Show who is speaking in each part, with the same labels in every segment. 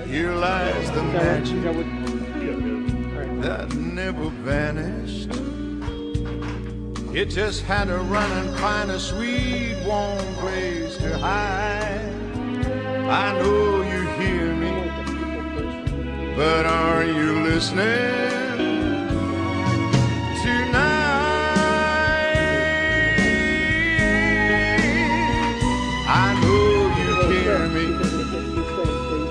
Speaker 1: Here lies the magic that never vanished. It just had to run and find a sweet, warm place to hide. I know you hear me, but are you listening? Tonight, I know you hear me,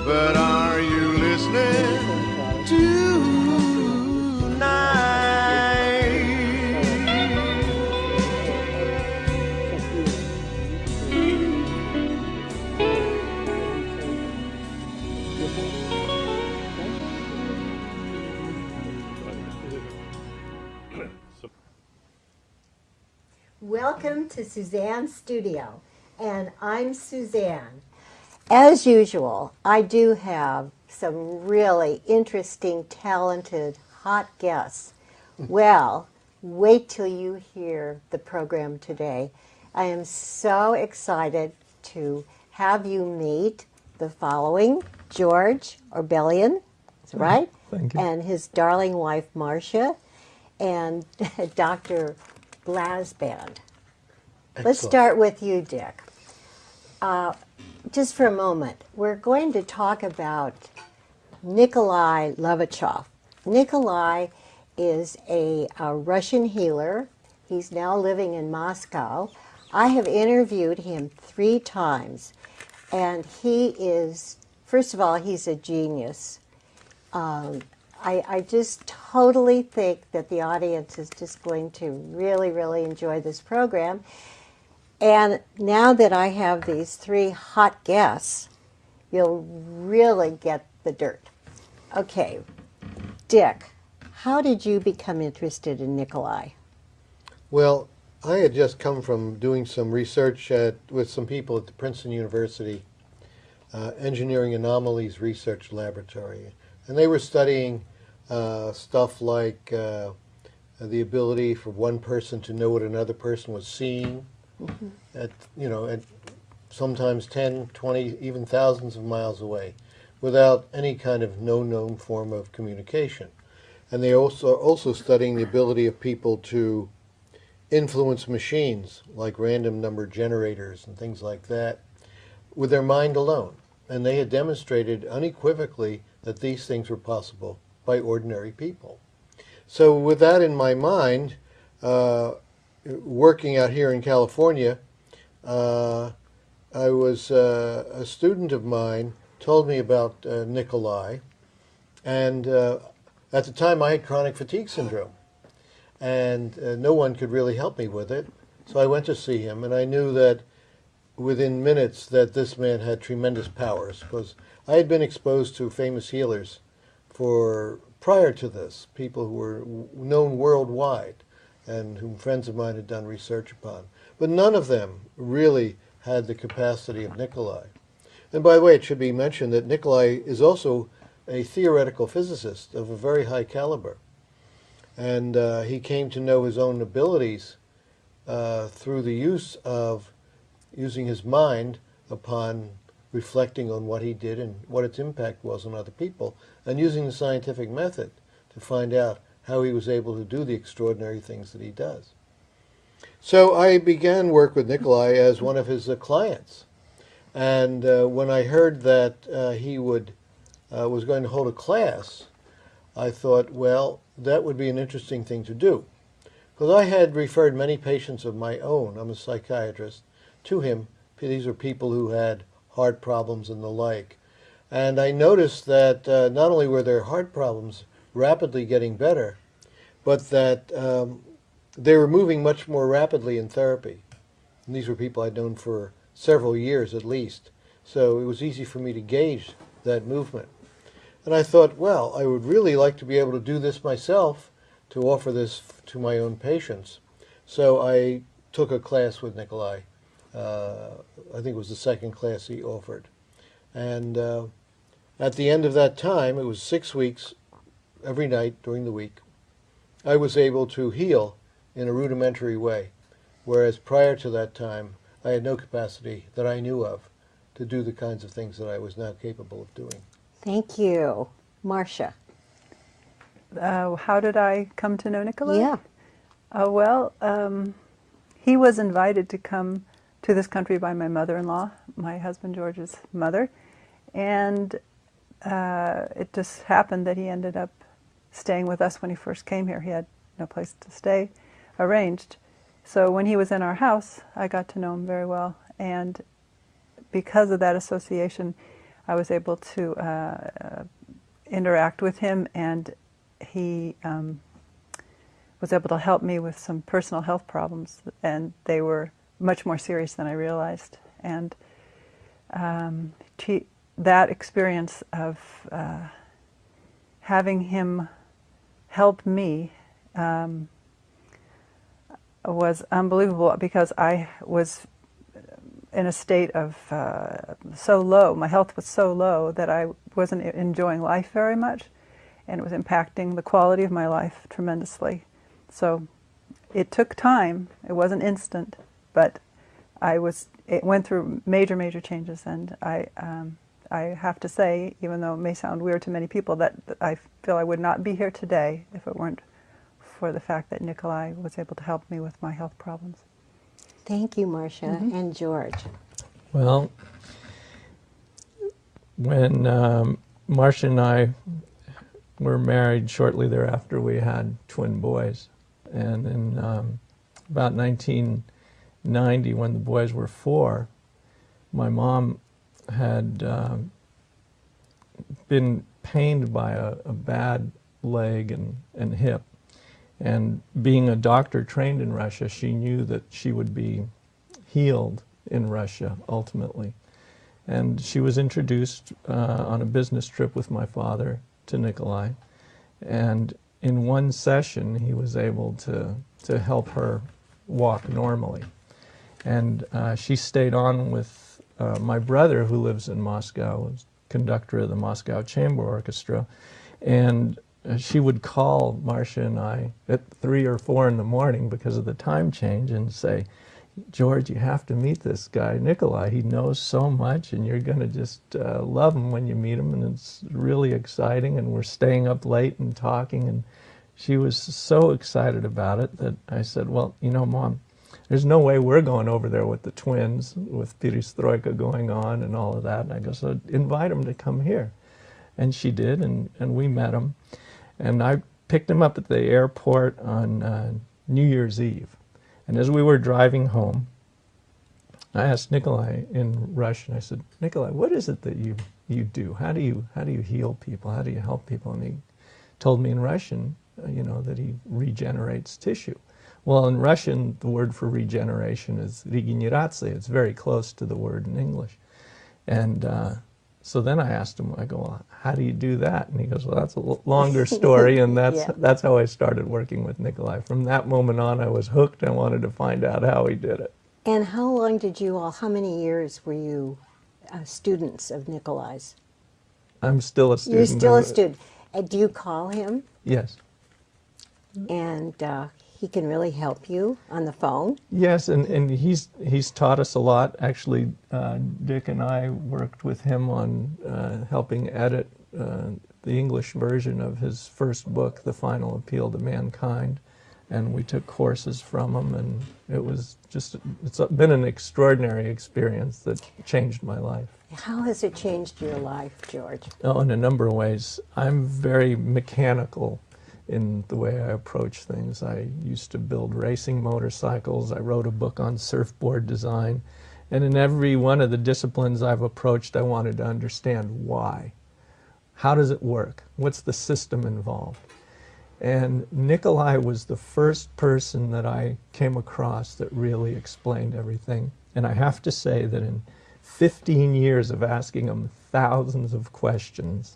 Speaker 1: but are you listening?
Speaker 2: Welcome to Suzanne's studio, and I'm Suzanne. As usual, I do have some really interesting, talented, hot guests. Well, wait till you hear the program today. I am so excited to have you meet the following: George Orbelian, that's right?
Speaker 3: Thank you.
Speaker 2: And his darling wife, Marcia, and Dr. Blasband. Let's start with you, Dick. Just for a moment, we're going to talk about Nikolае Levashove. Nikolai is a Russian healer. He's now living in Moscow. I have interviewed him 3 times, and he is, first of all, he's a genius. I just totally think that the audience is just going to really, really enjoy this program. And now that I have these 3 hot guests, you'll really get the dirt. Okay, Dick, how did you become interested in Nikolai?
Speaker 4: Well, I had just come from doing some research with some people at the Princeton University Engineering Anomalies Research Laboratory. And they were studying stuff like the ability for one person to know what another person was seeing at sometimes 10, 20, even thousands of miles away without any kind of known form of communication. And they also studying the ability of people to influence machines like random number generators and things like that with their mind alone. And they had demonstrated unequivocally that these things were possible by ordinary people. So with that in my mind, working out here in California, I was a student of mine told me about Nikolai, and at the time I had chronic fatigue syndrome, and no one could really help me with it. So I went to see him, and I knew that within minutes that this man had tremendous powers, because I had been exposed to famous healers prior to this, people who were known worldwide and whom friends of mine had done research upon. But none of them really had the capacity of Nikolai. And by the way, it should be mentioned that Nikolai is also a theoretical physicist of a very high caliber. And he came to know his own abilities through the use of using his mind upon reflecting on what he did and what its impact was on other people, and using the scientific method to find out how he was able to do the extraordinary things that he does. So I began work with Nikolai as one of his clients. And when I heard that he was going to hold a class, I thought, well, that would be an interesting thing to do. Because I had referred many patients of my own, I'm a psychiatrist, to him. These are people who had heart problems and the like. And I noticed that not only were their heart problems rapidly getting better, but that they were moving much more rapidly in therapy. And these were people I'd known for several years at least. So it was easy for me to gauge that movement. And I thought, well, I would really like to be able to do this myself, to offer this to my own patients. So I took a class with Nikolai. I think it was the second class he offered. And at the end of that time, it was 6 weeks, every night during the week, I was able to heal in a rudimentary way, whereas prior to that time, I had no capacity that I knew of to do the kinds of things that I was now capable of doing.
Speaker 2: Thank you. Marcia.
Speaker 3: How did I come to know Nikolai?
Speaker 2: Yeah.
Speaker 3: Well, he was invited to come to this country by my mother-in-law, my husband George's mother, and it just happened that he ended up staying with us when he first came here. He had no place to stay arranged. So when he was in our house, I got to know him very well, and because of that association, I was able to interact with him, and he was able to help me with some personal health problems, and they were much more serious than I realized. And that experience of having him help me was unbelievable, because I was in a state of so low, my health was so low that I wasn't enjoying life very much, and it was impacting the quality of my life tremendously. So it took time, it wasn't instant, but it went through major changes, and I have to say, even though it may sound weird to many people, that I feel I would not be here today if it weren't for the fact that Nikolai was able to help me with my health problems.
Speaker 2: Thank you, Marcia.
Speaker 3: Mm-hmm.
Speaker 2: And George.
Speaker 5: Well, when Marcia and I were married, shortly thereafter we had twin boys. And in about 1990, when the boys were 4, my mom had been pained by a bad leg and hip. And being a doctor trained in Russia, she knew that she would be healed in Russia ultimately. And she was introduced on a business trip with my father to Nikolai. And in one session, he was able to help her walk normally. And she stayed on with my brother, who lives in Moscow, was conductor of the Moscow Chamber Orchestra. And she would call Marcia and I at 3 or 4 in the morning because of the time change and say, George, you have to meet this guy, Nikolai. He knows so much, and you're going to just love him when you meet him, and it's really exciting, and we're staying up late and talking. And she was so excited about it that I said, well, you know, Mom, there's no way we're going over there with the twins, with perestroika going on and all of that. And I go, so invite him to come here. And she did, and we met him. And I picked him up at the airport on New Year's Eve. And as we were driving home, I asked Nikolai in Russian, I said, Nikolai, what is it that you do? How do you heal people? How do you help people? And he told me in Russian, you know, that he regenerates tissue. Well, in Russian, the word for regeneration is regeneraция. It's very close to the word in English. And so then I asked him, I go, well, how do you do that? And he goes, well, that's a longer story, and that's how I started working with Nikolai. From that moment on, I was hooked. I wanted to find out how he did it.
Speaker 2: And how many years were you students of Nikolai's?
Speaker 5: I'm still a student.
Speaker 2: You're still a student. Do you call him?
Speaker 5: Yes.
Speaker 2: And he can really help you on the phone?
Speaker 5: Yes, and he's taught us a lot. Actually, Dick and I worked with him on helping edit the English version of his first book, The Final Appeal to Mankind, and we took courses from him, and it's been an extraordinary experience that changed my life.
Speaker 2: How has it changed your life, George?
Speaker 5: Oh, in a number of ways. I'm very mechanical in the way I approach things. I used to build racing motorcycles. I wrote a book on surfboard design. And in every one of the disciplines I've approached, I wanted to understand why. How does it work? What's the system involved? And Nikolai was the first person that I came across that really explained everything. And I have to say that in 15 years of asking him thousands of questions,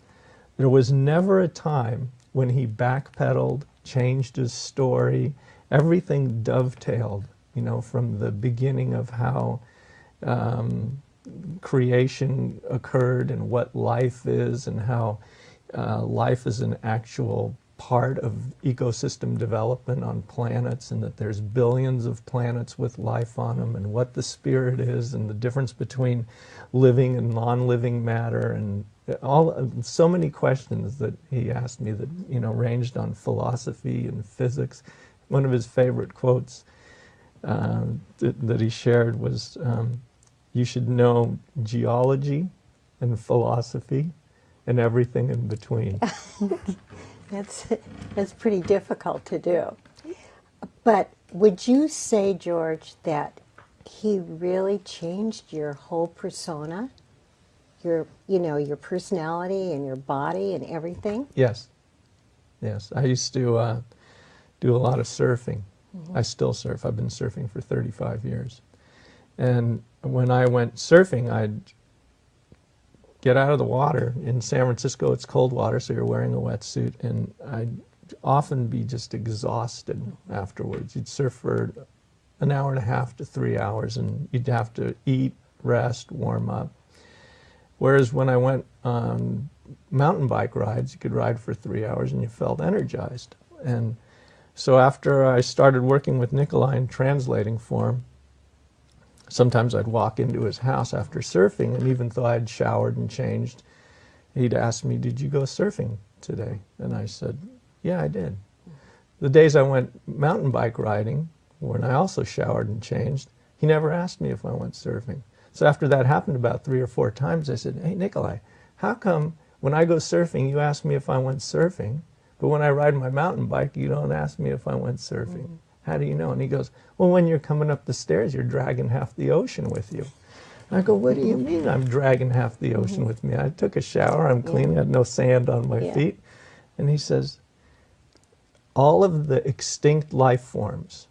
Speaker 5: there was never a time when he backpedaled, changed his story. Everything dovetailed, you know, from the beginning of how creation occurred and what life is, and how life is an actual part of ecosystem development on planets, and that there's billions of planets with life on them, and what the spirit is, and the difference between living and non-living matter, and so many questions that he asked me that, you know, ranged on philosophy and physics. One of his favorite quotes that he shared was, "You should know geology and philosophy and everything in between."
Speaker 2: That's pretty difficult to do. But would you say, George, that he really changed your whole persona? Your personality and your body and everything?
Speaker 5: Yes. Yes. I used to do a lot of surfing. I still surf. I've been surfing for 35 years. And when I went surfing, I'd get out of the water. In San Francisco, it's cold water, so you're wearing a wetsuit, and I'd often be just exhausted afterwards. You'd surf for an hour and a half to 3 hours, and you'd have to eat, rest, warm up. Whereas when I went on mountain bike rides, you could ride for 3 hours and you felt energized. And so after I started working with Nicolai and translating for him, sometimes I'd walk into his house after surfing, and even though I'd showered and changed, he'd ask me, "Did you go surfing today?" And I said, "Yeah, I did." The days I went mountain bike riding, when I also showered and changed, he never asked me if I went surfing. So after that happened about 3 or 4 times, I said, "Hey, Nicolai, how come when I go surfing, you ask me if I went surfing, but when I ride my mountain bike, you don't ask me if I went surfing? How do you know?" And he goes, "Well, when you're coming up the stairs, you're dragging half the ocean with you." I go, "What do you mean I'm dragging half the ocean with me? I took a shower, I'm clean, I had no sand on my feet." And he says, all of the extinct life forms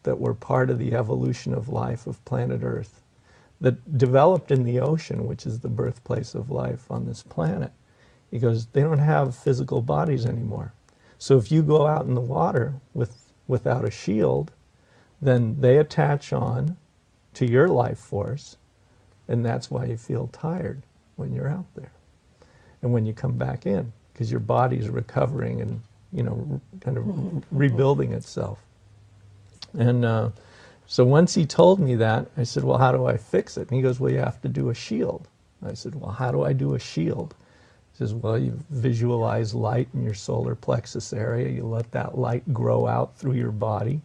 Speaker 5: that were part of the evolution of life of planet Earth, that developed in the ocean, which is the birthplace of life on this planet, he goes, they don't have physical bodies anymore. So if you go out in the water without a shield, then they attach on to your life force, and that's why you feel tired when you're out there. And when you come back in, because your body's recovering and, you know, kind of rebuilding itself. And so once he told me that, I said, "Well, how do I fix it?" And he goes, "Well, you have to do a shield." I said, "Well, how do I do a shield?" He says, "Well, you visualize light in your solar plexus area. You let that light grow out through your body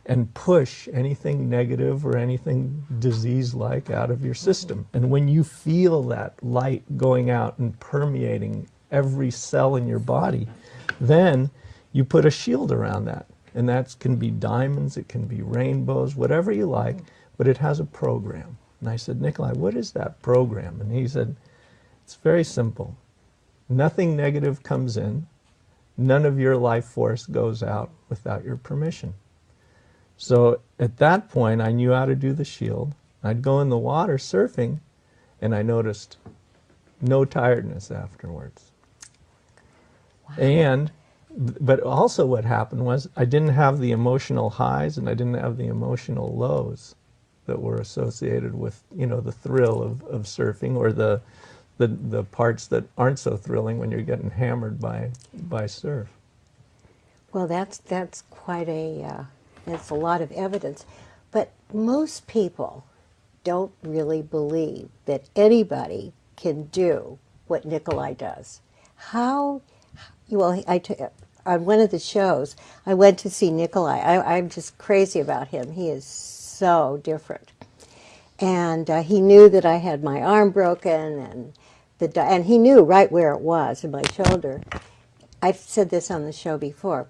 Speaker 5: and push anything negative or anything disease-like out of your system. And when you feel that light going out and permeating every cell in your body, then you put a shield around that. And that can be diamonds, it can be rainbows, whatever you like, but it has a program." And I said, "Nicolai, what is that program?" And he said, "It's very simple. Nothing negative comes in. None of your life force goes out without your permission." So at that point, I knew how to do the shield. I'd go in the water surfing, and I noticed no tiredness afterwards. Wow. But also what happened was I didn't have the emotional highs and I didn't have the emotional lows that were associated with, you know, the thrill of surfing, or the parts that aren't so thrilling when you're getting hammered by surf.
Speaker 2: Well, that's quite that's a lot of evidence. But most people don't really believe that anybody can do what Nicolai does. How? Well, on one of the shows, I went to see Nicolai. I'm just crazy about him. He is so different. And he knew that I had my arm broken, and he knew right where it was, in my shoulder. I've said this on the show before,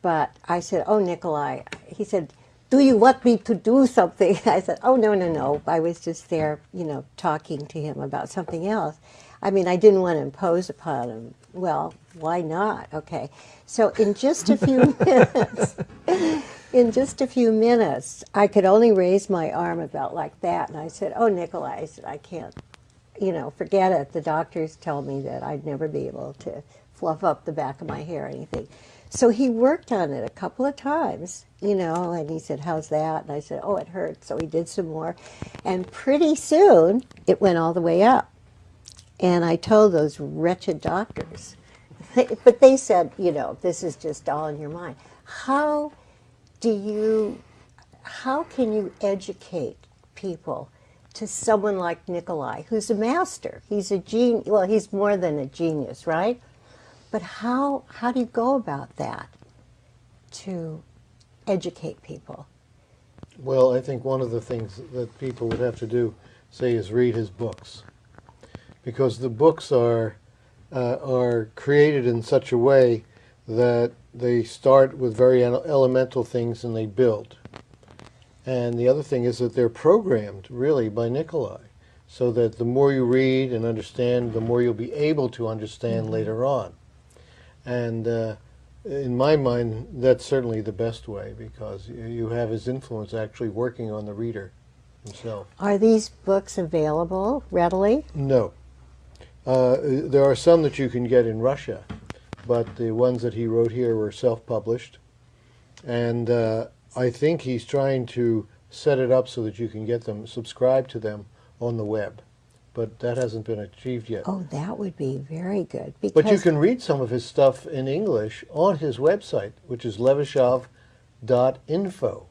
Speaker 2: but I said, "Oh, Nicolai," he said, "do you want me to do something?" I said, "Oh, no. I was just there, you know, talking to him about something else." I mean, I didn't want to impose upon him. Well, why not? Okay. So in just a few minutes, I could only raise my arm about like that. And I said, "Oh, Nicolai," I said, "I can't, you know, forget it. The doctors tell me that I'd never be able to fluff up the back of my hair or anything." So he worked on it a couple of times, you know, and he said, "How's that?" And I said, "Oh, it hurts." So he did some more. And pretty soon, it went all the way up. And I told those wretched doctors But they said, you know, this is just all in your mind. How can you educate people to someone like Nikolai, who's a master? He's a genius. Well, he's more than a genius, right? But how do you go about that to educate people?
Speaker 4: Well, I think one of the things that people would have to do, say, is read his books, because the books are created in such a way that they start with very elemental things and they build. And the other thing is that they're programmed really by Nikolai, so that the more you read and understand, the more you'll be able to understand later on. And in my mind, that's certainly the best way, because you have his influence actually working on the reader himself.
Speaker 2: Are these books available readily?
Speaker 4: No. There are some that you can get in Russia, but the ones that he wrote here were self-published. And I think he's trying to set it up so that you can get them, subscribe to them on the web. But that hasn't been achieved yet.
Speaker 2: Oh, that would be very good.
Speaker 4: But you can read some of his stuff in English on his website, which is levashov.info.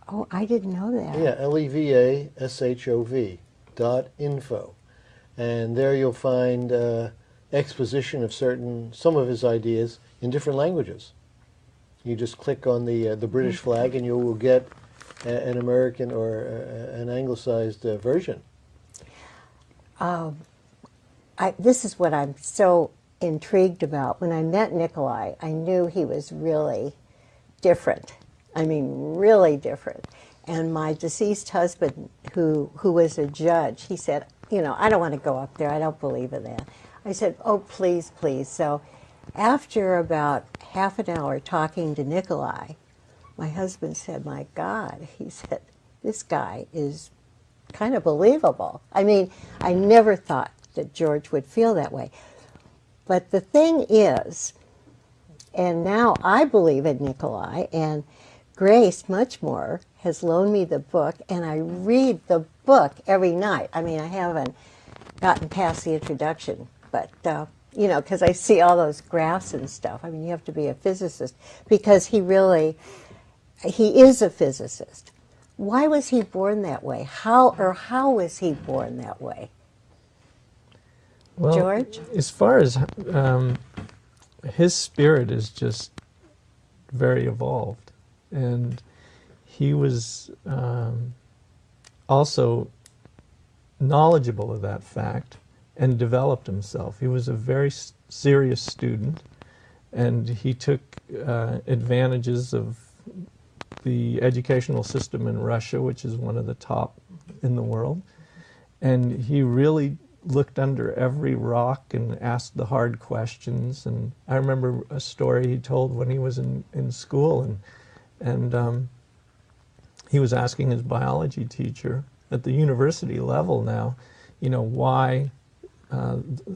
Speaker 2: Oh, I didn't know that.
Speaker 4: Yeah, LEVASHOV.info. And there you'll find exposition of some of his ideas in different languages. You just click on the British flag and you will get an American or an anglicized version.
Speaker 2: This is what I'm so intrigued about. When I met Nikolai, I knew he was really different. I mean, really different. And my deceased husband, who was a judge, he said, you know, I don't want to go up there. I don't believe in that. I said, oh, please, please. So after about half an hour talking to Nikolai, my husband said, my God, he said, this guy is kind of believable. I mean, I never thought that George would feel that way. But the thing is, and now I believe in Nikolai, and Grace, much more, has loaned me the book, and I read the book every night. I mean, I haven't gotten past the introduction, but, you know, because I see all those graphs and stuff. I mean, you have to be a physicist, because he is a physicist. Why was he born that way? How was he born that way?
Speaker 5: Well,
Speaker 2: George?
Speaker 5: as far as his spirit is just very evolved. And he was also knowledgeable of that fact and developed himself. He was a very serious student, and he took advantages of the educational system in Russia, which is one of the top in the world. And he really looked under every rock and asked the hard questions. And I remember a story he told when he was in school, and he was asking his biology teacher at the university level now, you know, why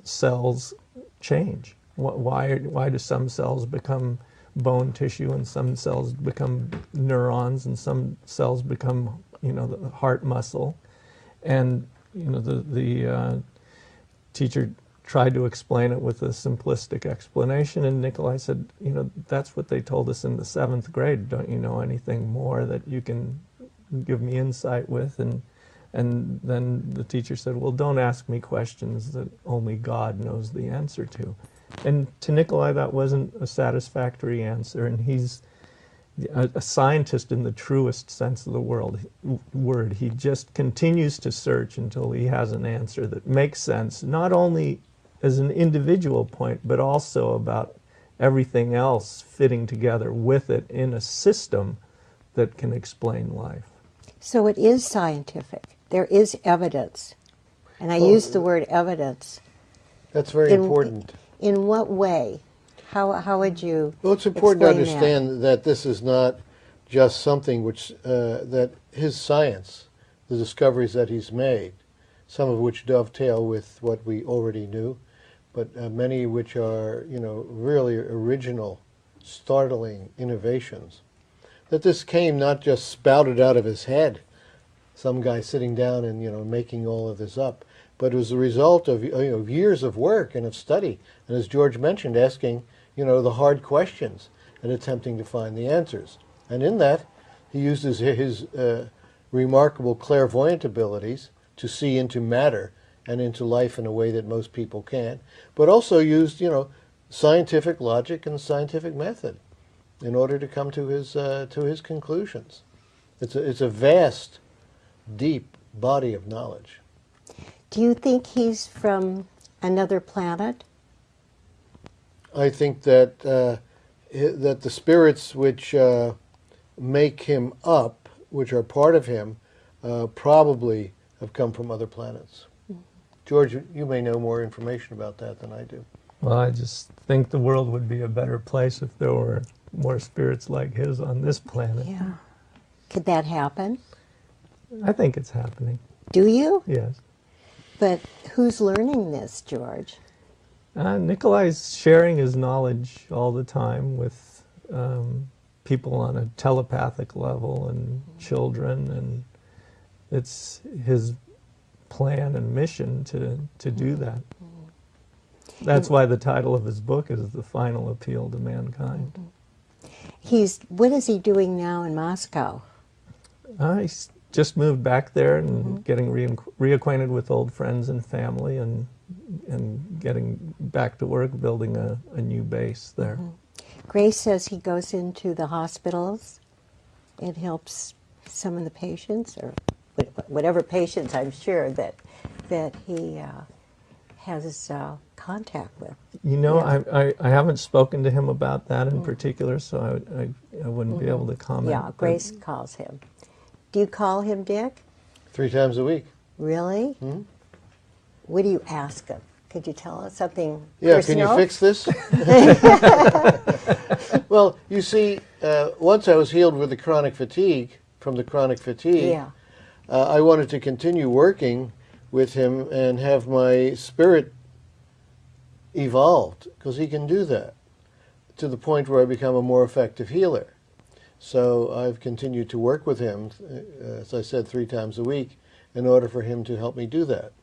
Speaker 5: cells change. Why do some cells become bone tissue and some cells become neurons and some cells become, you know, the heart muscle? And, you know, the teacher tried to explain it with a simplistic explanation, and Nikolai said, you know, that's what they told us in the 7th grade. Don't you know anything more that you can give me insight with? And then the teacher said, well, don't ask me questions that only God knows the answer to. And to Nikolai, that wasn't a satisfactory answer, and he's a scientist in the truest sense of the word. He just continues to search until he has an answer that makes sense, not only as an individual point, but also about everything else fitting together with it in a system that can explain life.
Speaker 2: So it is scientific. There is evidence. And I use the word evidence.
Speaker 4: That's very important.
Speaker 2: In what way? How would you
Speaker 4: Well, it's important to
Speaker 2: explain
Speaker 4: understand that this is not just something which, that his science, the discoveries that he's made, some of which dovetail with what we already knew, but many which are, you know, really original, startling innovations, that this came not just spouted out of his head, some guy sitting down and, you know, making all of this up, but it was the result of years of work and of study, and as George mentioned, asking the hard questions and attempting to find the answers. And in that, he used his remarkable clairvoyant abilities to see into matter and into life in a way that most people can't, but also used scientific logic and scientific method in order to come to his conclusions. It's a vast, deep body of knowledge.
Speaker 2: Do you think he's from another planet?
Speaker 4: I think that that the spirits which make him up, which are part of him, probably have come from other planets. George, you may know more information about that than I do.
Speaker 5: Well, I just think the world would be a better place if there were more spirits like his on this planet.
Speaker 2: Yeah. Could that happen?
Speaker 5: I think it's happening.
Speaker 2: Do you?
Speaker 5: Yes.
Speaker 2: But who's learning this, George?
Speaker 5: Nikolai's sharing his knowledge all the time with people on a telepathic level and children, and it's his plan and mission to do that. That's why the title of his book is The Final Appeal to Mankind.
Speaker 2: What is he doing now in Moscow?
Speaker 5: He's just moved back there and getting reacquainted with old friends and family, and getting back to work, building a new base there.
Speaker 2: Grace says he goes into the hospitals and helps some of the patients, or whatever patients I'm sure that he has contact with.
Speaker 5: I haven't spoken to him about that in particular, so I wouldn't be able to comment.
Speaker 2: Yeah, Grace calls him. Do you call him Dick?
Speaker 4: 3 times a week.
Speaker 2: Really? What do you ask him? Could you tell us something
Speaker 4: Yeah,
Speaker 2: personal?
Speaker 4: can you fix this? Well, you see, once I was healed with the chronic fatigue,
Speaker 2: Yeah.
Speaker 4: I wanted to continue working with him and have my spirit evolved, because he can do that, to the point where I become a more effective healer. So I've continued to work with him, as I said, 3 times a week, in order for him to help me do that.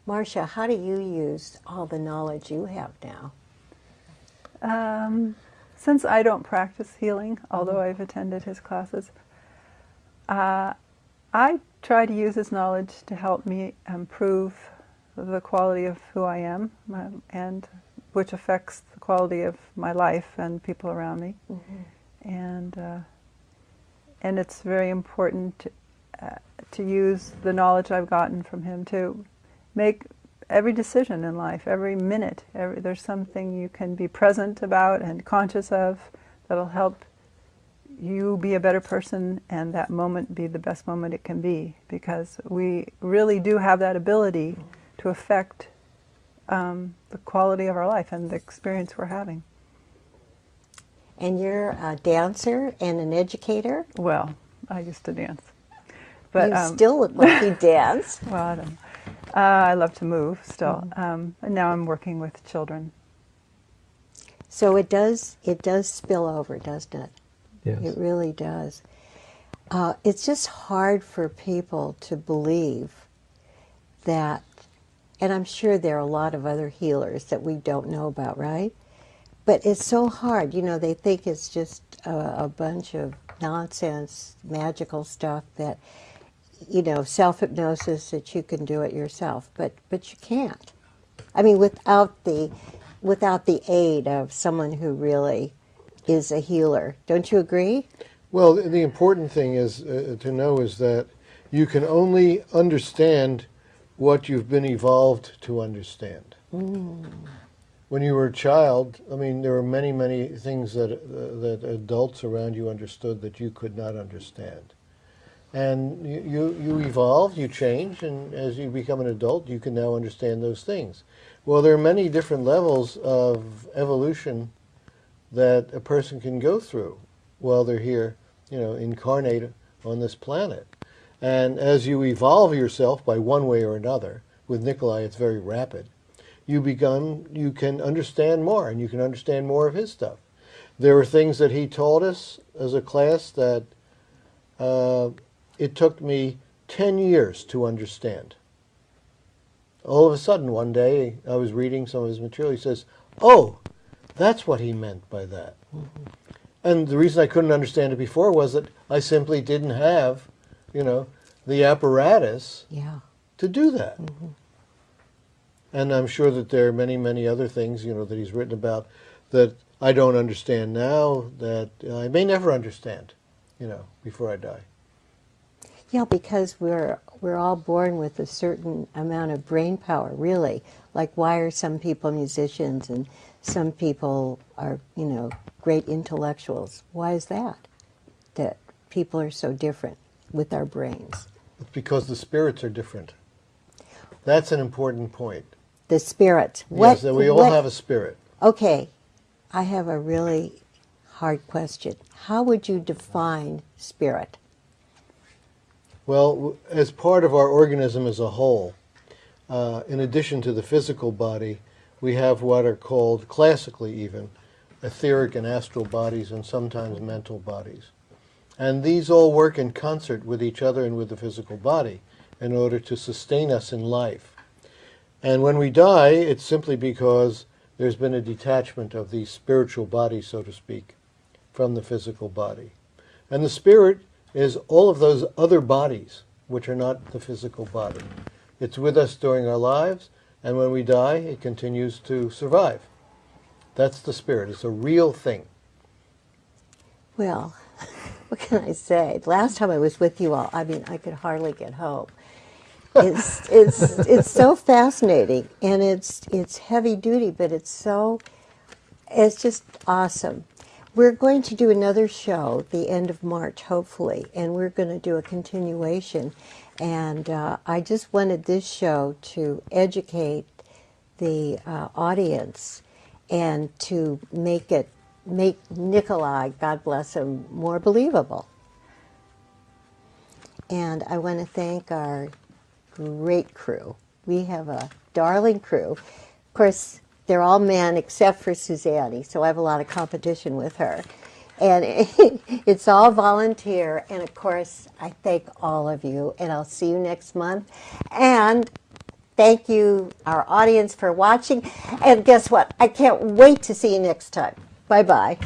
Speaker 2: Marcia, how do you use all the knowledge you have now?
Speaker 3: Since I don't practice healing, although I've attended his classes, I try to use his knowledge to help me improve the quality of who I am, and which affects the quality of my life and people around me. And it's very important to use the knowledge I've gotten from him to make every decision in life, every minute. There's something you can be present about and conscious of that'll help you be a better person, and that moment be the best moment it can be, because we really do have that ability to affect the quality of our life and the experience we're having.
Speaker 2: And you're a dancer and an educator?
Speaker 3: Well, I used to dance. But
Speaker 2: you still look like you dance.
Speaker 3: Well, I don't know. I love to move still. And now I'm working with children.
Speaker 2: So it does spill over, doesn't it?
Speaker 5: Yes.
Speaker 2: It really does. It's just hard for people to believe that, and I'm sure there are a lot of other healers that we don't know about, right? But it's so hard. They think it's just a bunch of nonsense, magical stuff that, self-hypnosis, that you can do it yourself. But you can't. I mean, without the aid of someone who really is a healer. Don't you agree?
Speaker 4: Well, the important thing is to know is that you can only understand what you've been evolved to understand. When you were a child, I mean, there were many, many things that adults around you understood that you could not understand. And you evolve, you change, and as you become an adult, you can now understand those things. Well, there are many different levels of evolution that a person can go through while they're here, incarnate on this planet. And as you evolve yourself by one way or another, with Nikolai it's very rapid, you can understand more, and you can understand more of his stuff. There were things that he taught us as a class that it took me 10 years to understand. all of a sudden one day I was reading some of his material. He says, "Oh, that's what he meant by that." And the reason I couldn't understand it before was that I simply didn't have, the apparatus to do that. And I'm sure that there are many, many other things, that he's written about that I don't understand now, that I may never understand, before I die.
Speaker 2: Yeah, because we're all born with a certain amount of brain power, really. Like, why are some people musicians and some people are, great intellectuals? Why is that? That people are so different with our brains.
Speaker 4: It's because the spirits are different. That's an important point.
Speaker 2: The spirit.
Speaker 4: Yes, that we all have a spirit.
Speaker 2: Okay, I have a really hard question. How would you define spirit?
Speaker 4: Well, as part of our organism as a whole, in addition to the physical body, we have what are called, classically even, etheric and astral bodies and sometimes mental bodies. And these all work in concert with each other and with the physical body in order to sustain us in life. And when we die, it's simply because there's been a detachment of the spiritual body, so to speak, from the physical body. And the spirit is all of those other bodies which are not the physical body. It's with us during our lives, and when we die, it continues to survive. That's the spirit. It's a real thing.
Speaker 2: Well, what can I say? The last time I was with you all, I could hardly get home. It's so fascinating, and it's heavy duty, but it's just awesome. We're going to do another show the end of March, hopefully, and we're going to do a continuation. And I just wanted this show to educate the audience and to make Nikolai, God bless him, more believable. And I want to thank our great crew. We have a darling crew. Of course, they're all men except for Suzanne, so I have a lot of competition with her. And it's all volunteer, and of course, I thank all of you, and I'll see you next month. And thank you, our audience, for watching. And guess what? I can't wait to see you next time. Bye-bye.